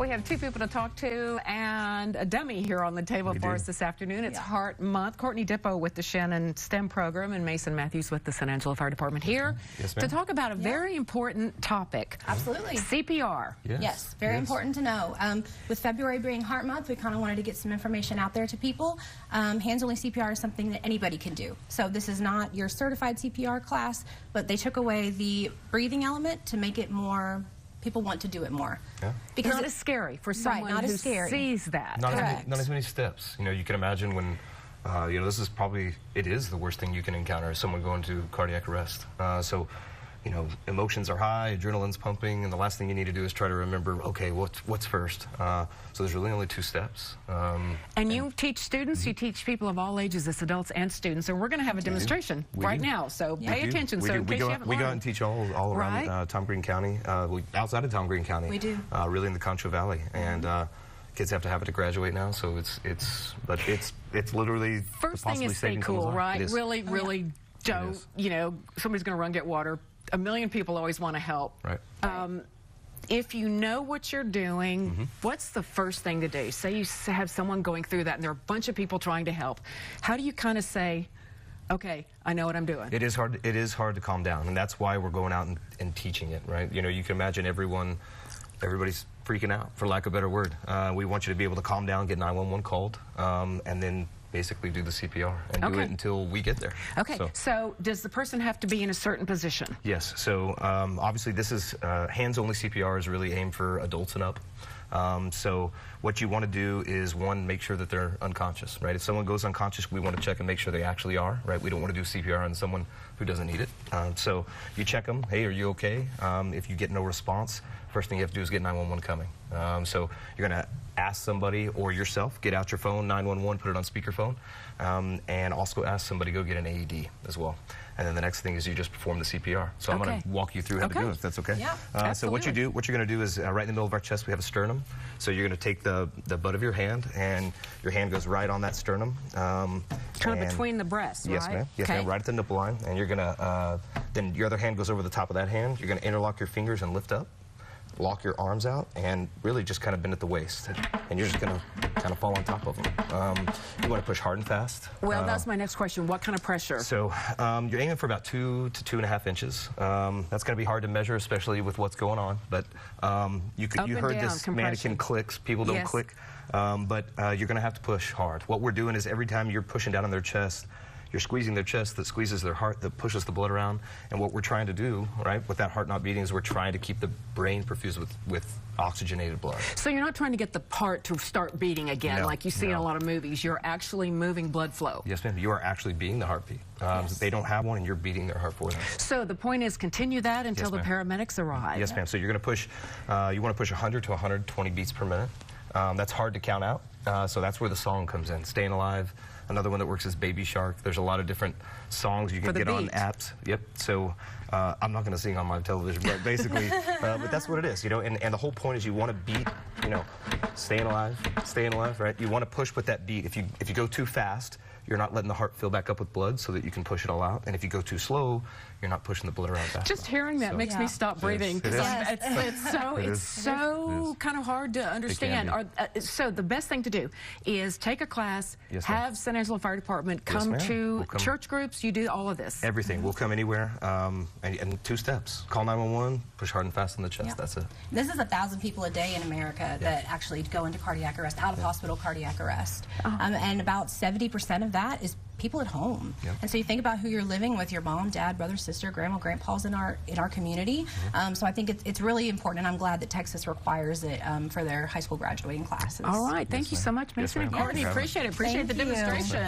We have two people to talk to and a dummy here on the table for us this afternoon. It's Heart Month. Courtney Dippo with the Shannon STEM program and Mason Matthews with the San Angelo Fire Department here to talk about a very important topic. Absolutely. CPR. Yes, very important to know. With February being Heart Month, we kind of wanted to get some information out there to people. Hands-only CPR is something that anybody can do. So this is not your certified CPR class, but they took away the breathing element to make it more, people want to do it more. Because not as scary for someone who sees that. Not as many steps. You know, you can imagine when, this is probably, it is the worst thing you can encounter, is someone going to cardiac arrest. So, you know, emotions are high, adrenaline's pumping, and the last thing you need to do is try to remember, okay, what's first? So there's really only 2 steps. And you teach students, you teach people of all ages, as adults and students, and we're going to have a demonstration right now, so pay attention. So in case you haven't we go out and teach all around Tom Green County, outside of Tom Green County. We do. Really in the Concho Valley, and kids have to have it to graduate now, so it's literally first thing is stay cool, right? Really don't, you know, somebody's going to run get water. A million people always want to help. Right. If you know what you're doing, what's the first thing to do? Say you have someone going through that and there are a bunch of people trying to help. How do you kind of say, okay, I know what I'm doing? It is hard to calm down, and that's why we're going out and teaching it, right? You know, you can imagine everybody's freaking out, for lack of a better word. We want you to be able to calm down, get 911 called, and then basically do the CPR and do it until we get there. Okay, so does the person have to be in a certain position? Yes, so obviously this is, hands-only CPR is really aimed for adults and up. So what you want to do is, one, make sure that they're unconscious, right? If someone goes unconscious, we want to check and make sure they actually are, right? We don't want to do CPR on someone who doesn't need it. So you check them, hey, are you okay? If you get no response, first thing you have to do is get 911 coming. So you're going to ask somebody or yourself, get out your phone, 911, put it on speakerphone, and also ask somebody to go get an AED as well. And then the next thing is you just perform the CPR. So I'm going to walk you through how to do it, if that's okay. Yeah, so what you're going to do is right in the middle of our chest we have a sternum. So you're going to take the butt of your hand, and your hand goes right on that sternum. Kind of between the breasts, right? Yes, ma'am. Yes, ma'am. Right at the nipple line. And you're going to, then your other hand goes over the top of that hand. You're going to interlock your fingers and lift up. Lock your arms out and really just kind of bend at the waist, and you're just going to kind of fall on top of them. You want to push hard and fast. Well, that's my next question. What kind of pressure? So you're aiming for about 2 to 2.5 inches. That's going to be hard to measure, especially with what's going on. But you heard this mannequin clicks. People don't click. But you're going to have to push hard. What we're doing is every time you're pushing down on their chest, you're squeezing their chest, that squeezes their heart, that pushes the blood around. And what we're trying to do, right, with that heart not beating, is we're trying to keep the brain perfused with oxygenated blood. So you're not trying to get the heart to start beating again, like you see in a lot of movies. You're actually moving blood flow. Yes, ma'am. You are actually beating the heartbeat. They don't have one, and you're beating their heart for them. So the point is, continue that until the paramedics arrive. Yes, ma'am. So you're going to push, you want to push 100 to 120 beats per minute. That's hard to count out, so that's where the song comes in. Staying Alive. Another one that works is Baby Shark. There's a lot of different songs you can get on apps. Yep. So I'm not going to sing on my television, but basically, but that's what it is, you know. And the whole point is you want to beat, you know, staying alive, right? You want to push with that beat. If you go too fast, you're not letting the heart fill back up with blood so that you can push it all out. And if you go too slow, you're not pushing the blood around fast. Just hearing that makes me stop breathing. It's so kind of hard to understand. So the best thing to do is take a class, have San Angelo Fire Department come to church groups. You do all of this. Everything. We'll come anywhere. And 2 steps. Call 911, push hard and fast in the chest. That's it. This is 1,000 people a day in America that actually go into cardiac arrest, out of hospital cardiac arrest. And about 70% of that is people at home. And so you think about who you're living with, your mom, dad, brother, sister, grandma, grandpa's in our community. So I think it's really important, and I'm glad that Texas requires it for their high school graduating classes. All right. Thank you so much, Mason and Courtney. Appreciate it. Appreciate the demonstration.